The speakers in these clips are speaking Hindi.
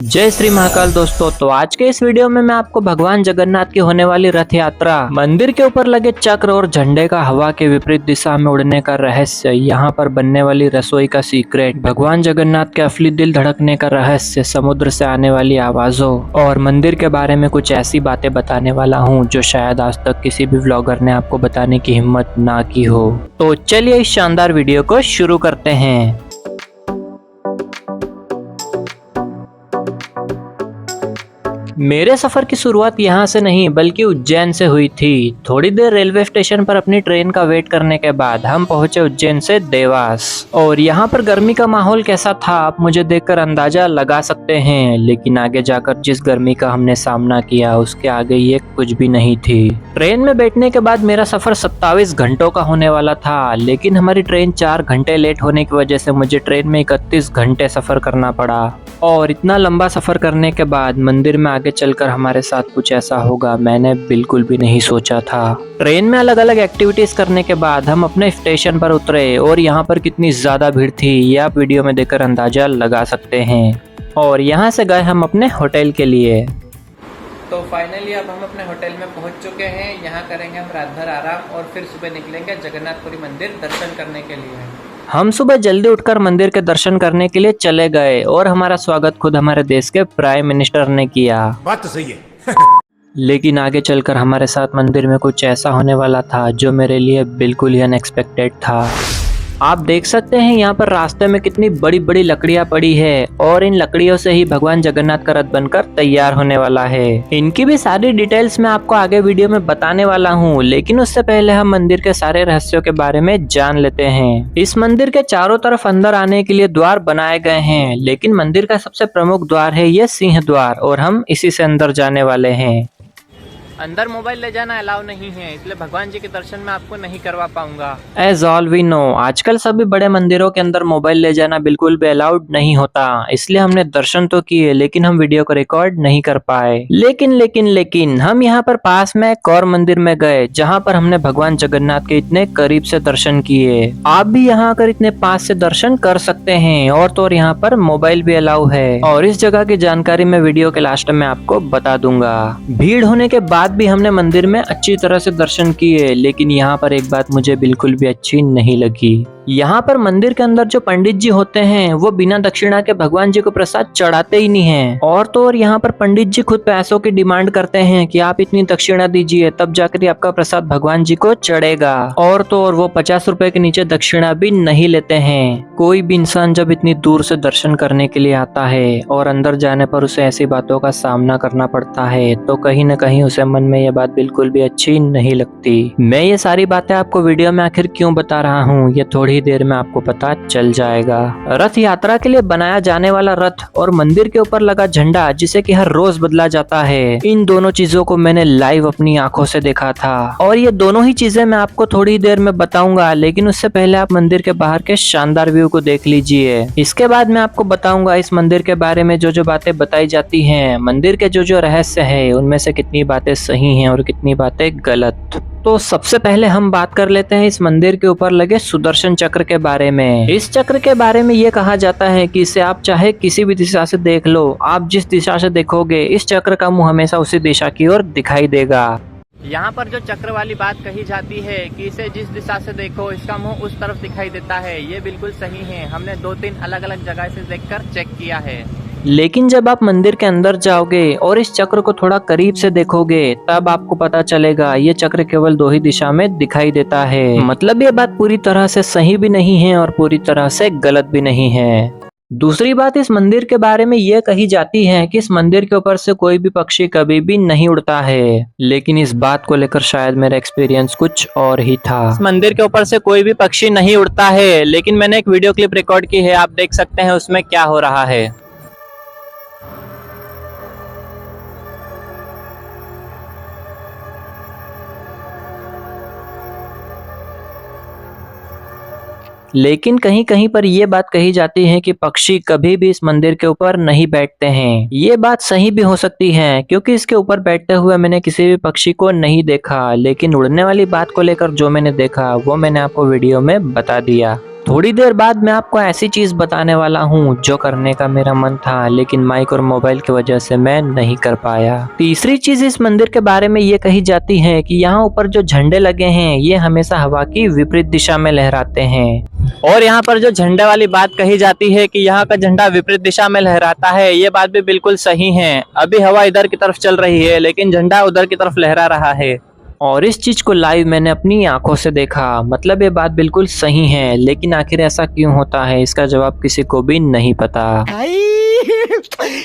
जय श्री महाकाल दोस्तों। तो आज के इस वीडियो में मैं आपको भगवान जगन्नाथ की होने वाली रथ यात्रा, मंदिर के ऊपर लगे चक्र और झंडे का हवा के विपरीत दिशा में उड़ने का रहस्य, यहाँ पर बनने वाली रसोई का सीक्रेट, भगवान जगन्नाथ के असली दिल धड़कने का रहस्य, समुद्र से आने वाली आवाजों और मंदिर के बारे में कुछ ऐसी बातें बताने वाला हूँ जो शायद आज तक किसी भी व्लॉगर ने आपको बताने की हिम्मत ना की हो। तो चलिए इस शानदार वीडियो को शुरू करते हैं। मेरे सफर की शुरुआत यहाँ से नहीं बल्कि उज्जैन से हुई थी। थोड़ी देर रेलवे स्टेशन पर अपनी ट्रेन का वेट करने के बाद हम पहुंचे उज्जैन से देवास। और यहाँ पर गर्मी का माहौल कैसा था आप मुझे देखकर अंदाजा लगा सकते हैं, लेकिन आगे जाकर जिस गर्मी का हमने सामना किया उसके आगे ये कुछ भी नहीं थी। ट्रेन में बैठने के बाद मेरा सफर 27 घंटों का होने वाला था, लेकिन हमारी ट्रेन 4 घंटे लेट होने की वजह से मुझे ट्रेन में 31 घंटे सफर करना पड़ा। और इतना लंबा सफर करने के बाद मंदिर में आगे चलकर हमारे साथ कुछ ऐसा होगा मैंने बिल्कुल भी नहीं सोचा था। ट्रेन में अलग अलग एक्टिविटीज करने के बाद हम अपने स्टेशन पर उतरे और यहाँ पर कितनी ज्यादा भीड़ थी ये आप वीडियो में देखकर अंदाजा लगा सकते हैं। और यहाँ से गए हम अपने होटल के लिए। तो फाइनली अब हम अपने होटल में पहुंच चुके हैं। यहाँ करेंगे हम रात भर आराम और फिर सुबह निकलेंगे जगन्नाथपुरी मंदिर दर्शन करने के लिए। हम सुबह जल्दी उठकर मंदिर के दर्शन करने के लिए चले गए और हमारा स्वागत खुद हमारे देश के प्राइम मिनिस्टर ने किया। बात तो सही है। लेकिन आगे चलकर हमारे साथ मंदिर में कुछ ऐसा होने वाला था जो मेरे लिए बिल्कुल ही अनएक्सपेक्टेड था। आप देख सकते हैं यहाँ पर रास्ते में कितनी बड़ी बड़ी लकड़ियाँ पड़ी है और इन लकड़ियों से ही भगवान जगन्नाथ का रथ बनकर तैयार होने वाला है। इनकी भी सारी डिटेल्स मैं आपको आगे वीडियो में बताने वाला हूँ, लेकिन उससे पहले हम मंदिर के सारे रहस्यों के बारे में जान लेते हैं। इस मंदिर के चारों तरफ अंदर आने के लिए द्वार बनाए गए हैं, लेकिन मंदिर का सबसे प्रमुख द्वार है ये सिंह द्वार और हम इसी से अंदर जाने वाले हैं। अंदर मोबाइल ले जाना अलाउ नहीं है, इसलिए भगवान जी के दर्शन में आपको नहीं करवा पाऊंगा। एज ऑल वी नो आजकल सभी बड़े मंदिरों के अंदर मोबाइल ले जाना बिल्कुल भी अलाउड नहीं होता, इसलिए हमने दर्शन तो किए लेकिन हम वीडियो को रिकॉर्ड नहीं कर पाए। लेकिन हम यहाँ पर पास में एक और मंदिर में गए जहाँ पर हमने भगवान जगन्नाथ के इतने करीब से दर्शन किए। आप भी यहाँ आकर इतने पास से दर्शन कर सकते हैं और तो और यहाँ पर मोबाइल भी अलाउ है और इस जगह की जानकारी मैं वीडियो के लास्ट में आपको बता दूंगा। भीड़ होने के बाद भी हमने मंदिर में अच्छी तरह से दर्शन किए, लेकिन यहाँ पर एक बात मुझे बिल्कुल भी अच्छी नहीं लगी। यहाँ पर मंदिर के अंदर जो पंडित जी होते हैं वो बिना दक्षिणा के भगवान जी को प्रसाद चढ़ाते ही नहीं हैं। और तो और यहाँ पर पंडित जी खुद पैसों की डिमांड करते हैं कि आप इतनी दक्षिणा दीजिए तब जाकर आपका प्रसाद भगवान जी को चढ़ेगा। और तो और वो 50 रुपए के नीचे दक्षिणा भी नहीं लेते हैं। कोई भी इंसान जब इतनी दूर से दर्शन करने के लिए आता है और अंदर जाने पर उसे ऐसी बातों का सामना करना पड़ता है तो कहीं न कहीं उसे मन में ये बात बिल्कुल भी अच्छी नहीं लगती। मैं ये सारी बातें आपको वीडियो में आखिर क्यों बता रहा हूँ ये थोड़ी देर में आपको पता चल जाएगा। रथ यात्रा के लिए बनाया जाने वाला रथ और मंदिर के ऊपर लगा झंडा जिसे कि हर रोज बदला जाता है, इन दोनों चीजों को मैंने लाइव अपनी आंखों से देखा था और ये दोनों ही चीजें मैं आपको थोड़ी देर में बताऊंगा, लेकिन उससे पहले आप मंदिर के बाहर के शानदार व्यू को देख लीजिए। इसके बाद मैं आपको बताऊंगा इस मंदिर के बारे में जो बातें बताई जाती हैं, मंदिर के जो रहस्य है उनमें से कितनी बातें सही हैं और कितनी बातें गलत। तो सबसे पहले हम बात कर लेते हैं इस मंदिर के ऊपर लगे सुदर्शन चक्र के बारे में। इस चक्र के बारे में ये कहा जाता है कि इसे आप चाहे किसी भी दिशा से देख लो, आप जिस दिशा से देखोगे इस चक्र का मुंह हमेशा उसी दिशा की ओर दिखाई देगा। यहाँ पर जो चक्र वाली बात कही जाती है कि इसे जिस दिशा से देखो इसका मुंह उस तरफ दिखाई देता है, ये बिल्कुल सही है। हमने 2-3 अलग अलग जगह से देखकर चेक किया है। लेकिन जब आप मंदिर के अंदर जाओगे और इस चक्र को थोड़ा करीब से देखोगे तब आपको पता चलेगा ये चक्र केवल 2 ही दिशा में दिखाई देता है। मतलब ये बात पूरी तरह से सही भी नहीं है और पूरी तरह से गलत भी नहीं है। दूसरी बात इस मंदिर के बारे में ये कही जाती है कि इस मंदिर के ऊपर से कोई भी पक्षी कभी भी नहीं उड़ता है, लेकिन इस बात को लेकर शायद मेरा एक्सपीरियंस कुछ और ही था। इस मंदिर के ऊपर से कोई भी पक्षी नहीं उड़ता है, लेकिन मैंने एक वीडियो क्लिप रिकॉर्ड की है, आप देख सकते हैं उसमें क्या हो रहा है। लेकिन कहीं कहीं पर यह बात कही जाती है कि पक्षी कभी भी इस मंदिर के ऊपर नहीं बैठते हैं। ये बात सही भी हो सकती है क्योंकि इसके ऊपर बैठते हुए मैंने किसी भी पक्षी को नहीं देखा, लेकिन उड़ने वाली बात को लेकर जो मैंने देखा वो मैंने आपको वीडियो में बता दिया। थोड़ी देर बाद मैं आपको ऐसी चीज बताने वाला हूँ जो करने का मेरा मन था, लेकिन माइक और मोबाइल की वजह से मैं नहीं कर पाया। तीसरी चीज इस मंदिर के बारे में ये कही जाती है कि यहाँ ऊपर जो झंडे लगे हैं ये हमेशा हवा की विपरीत दिशा में लहराते हैं। और यहाँ पर जो झंडे वाली बात कही जाती है कि यहाँ का झंडा विपरीत दिशा में लहराता है, ये बात भी बिल्कुल सही है। अभी हवा इधर की तरफ चल रही है लेकिन झंडा उधर की तरफ लहरा रहा है। और इस चीज को लाइव मैंने अपनी आंखों से देखा, मतलब ये बात बिल्कुल सही है। लेकिन आखिर ऐसा क्यों होता है, इसका जवाब किसी को भी नहीं पता।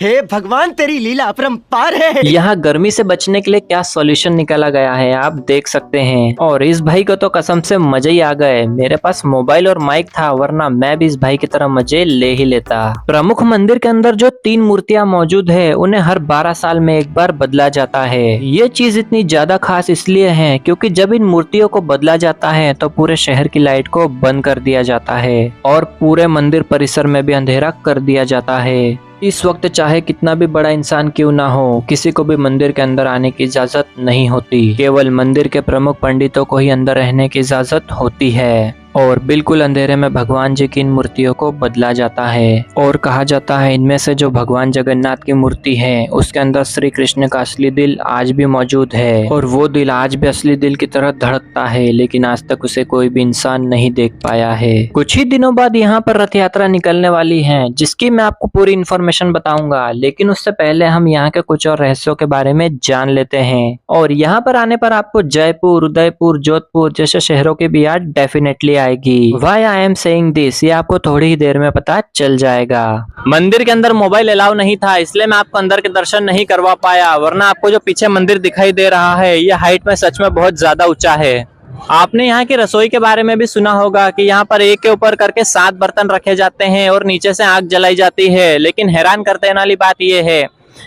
हे भगवान, तेरी लीला अपरंपार है। यहाँ गर्मी से बचने के लिए क्या सॉल्यूशन निकाला गया है आप देख सकते हैं। और इस भाई को तो कसम से मजे ही आ गए। मेरे पास मोबाइल और माइक था, वरना मैं भी इस भाई की तरह मजे ले ही लेता। प्रमुख मंदिर के अंदर जो 3 मूर्तियां मौजूद है उन्हें हर 12 साल में एक बार बदला जाता है। ये चीज इतनी ज्यादा खास इसलिए है क्योंकि जब इन मूर्तियों को बदला जाता है तो पूरे शहर की लाइट को बंद कर दिया जाता है और पूरे मंदिर परिसर में भी अंधेरा कर दिया जाता है। इस वक्त चाहे कितना भी बड़ा इंसान क्यों ना हो, किसी को भी मंदिर के अंदर आने की इजाजत नहीं होती। केवल मंदिर के प्रमुख पंडितों को ही अंदर रहने की इजाजत होती है। और बिल्कुल अंधेरे में भगवान जी की इन मूर्तियों को बदला जाता है। और कहा जाता है इनमें से जो भगवान जगन्नाथ की मूर्ति है उसके अंदर श्री कृष्ण का असली दिल आज भी मौजूद है। और वो दिल आज भी असली दिल की तरह धड़कता है, लेकिन आज तक उसे कोई भी इंसान नहीं देख पाया है। कुछ ही दिनों बाद यहाँ पर रथ यात्रा निकलने वाली है, जिसकी मैं आपको पूरी इन्फॉर्मेशन बताऊंगा। लेकिन उससे पहले हम यहाँ के कुछ और रहस्यों के बारे में जान लेते हैं। और यहाँ पर आने पर आपको जयपुर, उदयपुर, जोधपुर जैसे शहरों की भी याद डेफिनेटली आएगी। Why I am saying this, ये आपको थोड़ी ही देर में पता चल जाएगा। मंदिर के अंदर मोबाइल अलाउ नहीं था, इसलिए मैं आपको अंदर के दर्शन नहीं करवा पाया। वरना आपको जो पीछे मंदिर दिखाई दे रहा है ये हाइट में सच में बहुत ज्यादा ऊंचा है। आपने यहाँ की रसोई के बारे में भी सुना होगा कि यहाँ पर एक के ऊपर करके 7 बर्तन रखे जाते हैं और नीचे से आग जलाई जाती है। लेकिन हैरान कर देने वाली बात यह है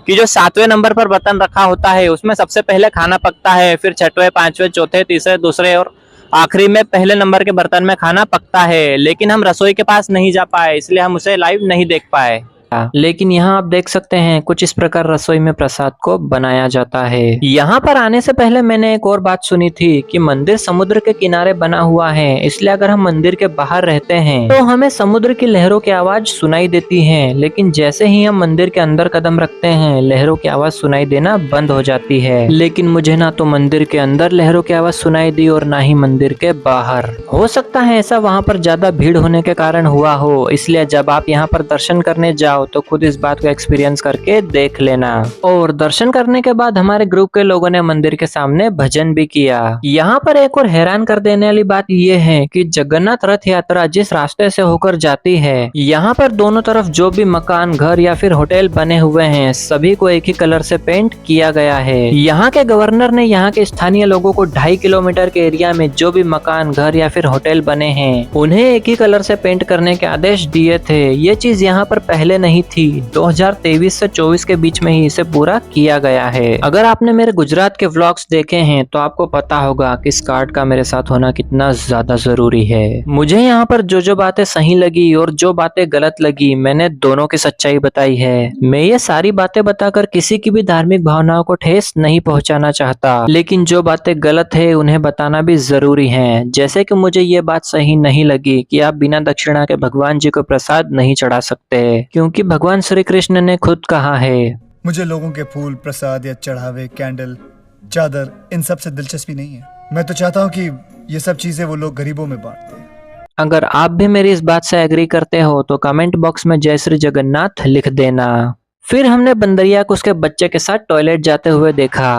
कि जो 7वें नंबर पर बर्तन रखा होता है उसमें सबसे पहले खाना पकता है, फिर 6वें, 5वें, चौथे, तीसरे, दूसरे और आखिरी में पहले नंबर के बर्तन में खाना पकता है। लेकिन हम रसोई के पास नहीं जा पाए, इसलिए हम उसे लाइव नहीं देख पाए। लेकिन यहाँ आप देख सकते हैं कुछ इस प्रकार रसोई में प्रसाद को बनाया जाता है। यहाँ पर आने से पहले मैंने एक और बात सुनी थी कि मंदिर समुद्र के किनारे बना हुआ है, इसलिए अगर हम मंदिर के बाहर रहते हैं तो हमें समुद्र की लहरों की आवाज सुनाई देती है। लेकिन जैसे ही हम मंदिर के अंदर कदम रखते हैं लहरों की आवाज सुनाई देना बंद हो जाती है। लेकिन मुझे ना तो मंदिर के अंदर लहरों की आवाज सुनाई दी और ना ही मंदिर के बाहर। हो सकता है ऐसा वहाँ पर ज्यादा भीड़ होने के कारण हुआ हो, इसलिए जब आप यहाँ पर दर्शन करने जाओ तो खुद इस बात को एक्सपीरियंस करके देख लेना। और दर्शन करने के बाद हमारे ग्रुप के लोगों ने मंदिर के सामने भजन भी किया। यहाँ पर एक और हैरान कर देने वाली बात यह है कि जगन्नाथ रथ यात्रा जिस रास्ते से होकर जाती है, यहाँ पर दोनों तरफ जो भी मकान, घर या फिर होटल बने हुए हैं सभी को एक ही कलर से पेंट किया गया है। यहाँ के गवर्नर ने यहाँ के स्थानीय लोगों को 2.5 किलोमीटर के एरिया में जो भी मकान, घर या फिर होटल बने हैं उन्हें एक ही कलर से पेंट करने के आदेश दिए थे। ये चीज यहाँ पर पहले नहीं थी, 2023 से 24 के बीच में ही इसे पूरा किया गया है। अगर आपने मेरे गुजरात के व्लॉग्स देखे हैं तो आपको पता होगा कि इस कार्ड का मेरे साथ होना कितना ज्यादा जरूरी है। मुझे यहाँ पर जो बातें सही लगी और जो बातें गलत लगी मैंने दोनों की सच्चाई बताई है। मैं ये सारी बातें बताकर किसी की भी धार्मिक भावनाओं को ठेस नहीं पहुंचाना चाहता, लेकिन जो बातें गलत है उन्हें बताना भी जरूरी है। जैसे कि मुझे ये बात सही नहीं लगी कि आप बिना दक्षिणा के भगवान जी को प्रसाद नहीं चढ़ा सकते, क्योंकि भगवान श्री कृष्ण ने खुद कहा है मुझे लोगों के फूल, प्रसाद या चढ़ावे, कैंडल, चादर इन सब से दिलचस्पी नहीं है। मैं तो चाहता हूँ कि ये सब चीजें वो लोग गरीबों में बांट दें। अगर आप भी मेरी इस बात से एग्री करते हो तो कमेंट बॉक्स में जय श्री जगन्नाथ लिख देना। फिर हमने बंदरिया को उसके बच्चे के साथ टॉयलेट जाते हुए देखा।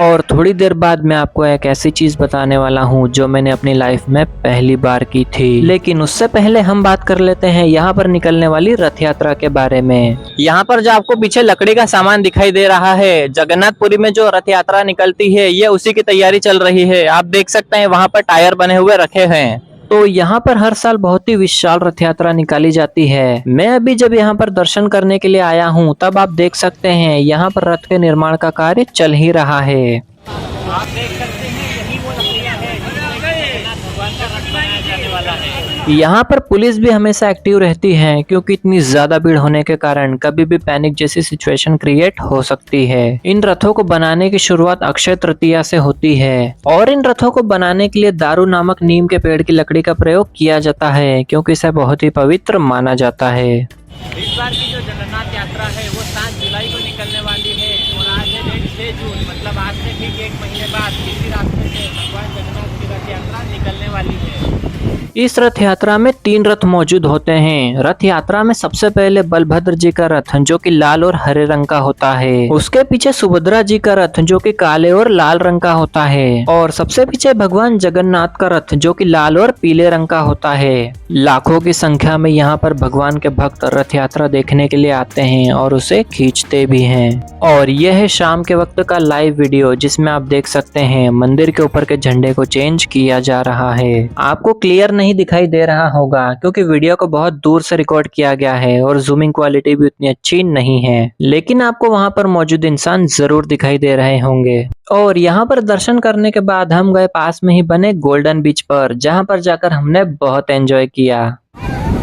और थोड़ी देर बाद मैं आपको एक ऐसी चीज बताने वाला हूँ जो मैंने अपनी लाइफ में पहली बार की थी। लेकिन उससे पहले हम बात कर लेते हैं यहाँ पर निकलने वाली रथ यात्रा के बारे में। यहाँ पर जो आपको पीछे लकड़ी का सामान दिखाई दे रहा है, जगन्नाथपुरी में जो रथ यात्रा निकलती है ये उसी की तैयारी चल रही है। आप देख सकते हैं वहाँ पर टायर बने हुए रखे हैं। तो यहाँ पर हर साल बहुत ही विशाल रथ यात्रा निकाली जाती है। मैं अभी जब यहाँ पर दर्शन करने के लिए आया हूँ तब आप देख सकते हैं यहाँ पर रथ के निर्माण का कार्य चल ही रहा है। आप देख सकते हैं यही वो लकड़ियाँ हैं जिसमें जगन्नाथ भगवान का रथ बनाया जाने वाला है। यहाँ पर पुलिस भी हमेशा एक्टिव रहती है क्योंकि इतनी ज्यादा भीड़ होने के कारण कभी भी पैनिक जैसी सिचुएशन क्रिएट हो सकती है। इन रथों को बनाने की शुरुआत अक्षय तृतीया से होती है और इन रथों को बनाने के लिए दारू नामक नीम के पेड़ की लकड़ी का प्रयोग किया जाता है क्योंकि इसे बहुत ही पवित्र माना जाता है। इस बार की जो जगन्नाथ यात्रा है वो 7 जुलाई को निकलने वाली है और आज है डेट 6 जून, मतलब आज से ठीक 1 महीने बाद इसी रास्ते से भगवान जगन्नाथ की रथ यात्रा निकलने वाली है। इस रथ यात्रा में 3 रथ मौजूद होते हैं। रथ यात्रा में सबसे पहले बलभद्र जी का रथ जो कि लाल और हरे रंग का होता है। उसके पीछे सुभद्रा जी का रथ जो कि काले और लाल रंग का होता है और सबसे पीछे भगवान जगन्नाथ का रथ जो कि लाल और पीले रंग का होता है। लाखों की संख्या में यहाँ पर भगवान के भक्त रथ यात्रा देखने के लिए आते हैं और उसे खींचते भी हैं। और यह है शाम के वक्त का लाइव वीडियो जिसमें आप देख सकते हैं मंदिर के ऊपर के झंडे को चेंज किया जा रहा है। आपको क्लियर नहीं दिखाई दे रहा होगा क्योंकि वीडियो को बहुत दूर से रिकॉर्ड किया गया है और जूमिंग क्वालिटी भी उतनी अच्छी नहीं है, लेकिन आपको वहां पर मौजूद इंसान जरूर दिखाई दे रहे होंगे। और यहाँ पर दर्शन करने के बाद हम गए पास में ही बने गोल्डन बीच पर, जहाँ पर जाकर हमने बहुत एंजॉय किया।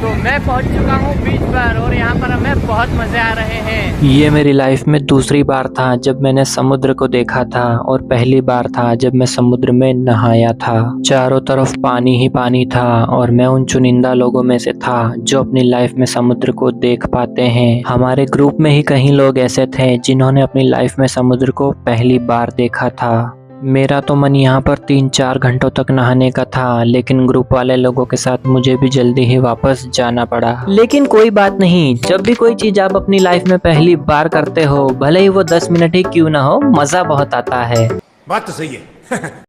तो मैं पहुंच चुका हूँ बीच पर और यहाँ पर हमें बहुत मजे आ रहे हैं। ये मेरी लाइफ में दूसरी बार था जब मैंने समुद्र को देखा था और पहली बार था जब मैं समुद्र में नहाया था। चारों तरफ पानी ही पानी था और मैं उन चुनिंदा लोगों में से था जो अपनी लाइफ में समुद्र को देख पाते हैं। हमारे ग्रुप में ही कई लोग ऐसे थे जिन्होंने अपनी लाइफ में समुद्र को पहली बार देखा था। मेरा तो मन यहाँ पर 3-4 घंटों तक नहाने का था, लेकिन ग्रुप वाले लोगों के साथ मुझे भी जल्दी ही वापस जाना पड़ा। लेकिन कोई बात नहीं, जब भी कोई चीज आप अपनी लाइफ में पहली बार करते हो, भले ही वो 10 मिनट ही क्यों ना हो, मजा बहुत आता है। बात तो सही है।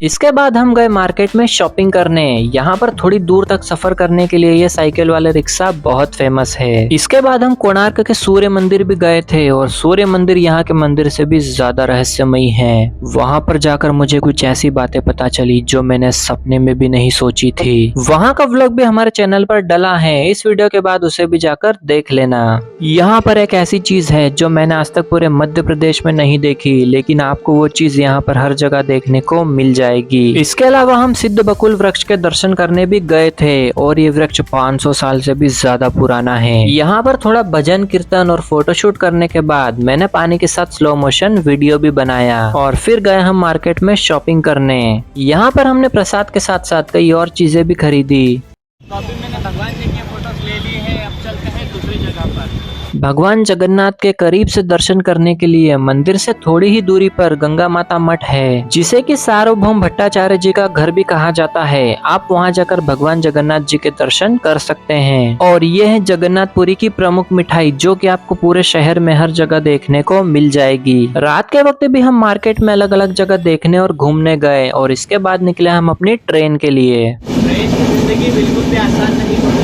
इसके बाद हम गए मार्केट में शॉपिंग करने। यहाँ पर थोड़ी दूर तक सफर करने के लिए ये साइकिल वाले रिक्शा बहुत फेमस है। इसके बाद हम कोणार्क के सूर्य मंदिर भी गए थे और सूर्य मंदिर यहाँ के मंदिर से भी ज्यादा रहस्यमयी है। वहाँ पर जाकर मुझे कुछ ऐसी बातें पता चली जो मैंने सपने में भी नहीं सोची थी। वहाँ का व्लॉग भी हमारे चैनल पर डला है, इस वीडियो के बाद उसे भी जाकर देख लेना। यहाँ पर एक ऐसी चीज है जो मैंने आज तक पूरे मध्य प्रदेश में नहीं देखी, लेकिन आपको वो चीज यहाँ पर हर जगह देखने को मिल जाएगी। इसके अलावा हम सिद्ध बकुल वृक्ष के दर्शन करने भी गए थे और ये वृक्ष 500 साल से भी ज्यादा पुराना है। यहाँ पर थोड़ा भजन कीर्तन और फोटोशूट करने के बाद मैंने पानी के साथ स्लो मोशन वीडियो भी बनाया और फिर गए हम मार्केट में शॉपिंग करने। यहाँ पर हमने प्रसाद के साथ साथ कई और चीजें भी खरीदी। तो अभी मैंने भगवान जी की फोटोज ले ली है, अब चलते हैं दूसरी जगह पर। भगवान जगन्नाथ के करीब से दर्शन करने के लिए मंदिर से थोड़ी ही दूरी पर गंगा माता मठ है, जिसे कि सार्वभौम भट्टाचार्य जी का घर भी कहा जाता है। आप वहां जाकर भगवान जगन्नाथ जी के दर्शन कर सकते हैं। और ये है जगन्नाथपुरी की प्रमुख मिठाई जो कि आपको पूरे शहर में हर जगह देखने को मिल जाएगी। रात के वक्त भी हम मार्केट में अलग अलग जगह देखने और घूमने गए और इसके बाद निकले हम अपनी ट्रेन के लिए। ट्रेन की जिंदगी बिल्कुल भी आसान नहीं होती।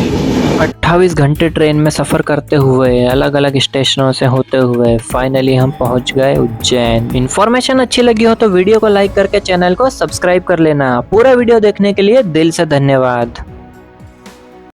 28 घंटे ट्रेन में सफर करते हुए अलग अलग स्टेशनों से होते हुए फाइनली हम पहुंच गए उज्जैन। इन्फॉर्मेशन अच्छी लगी हो तो वीडियो को लाइक करके चैनल को सब्सक्राइब कर लेना। पूरा वीडियो देखने के लिए दिल से धन्यवाद।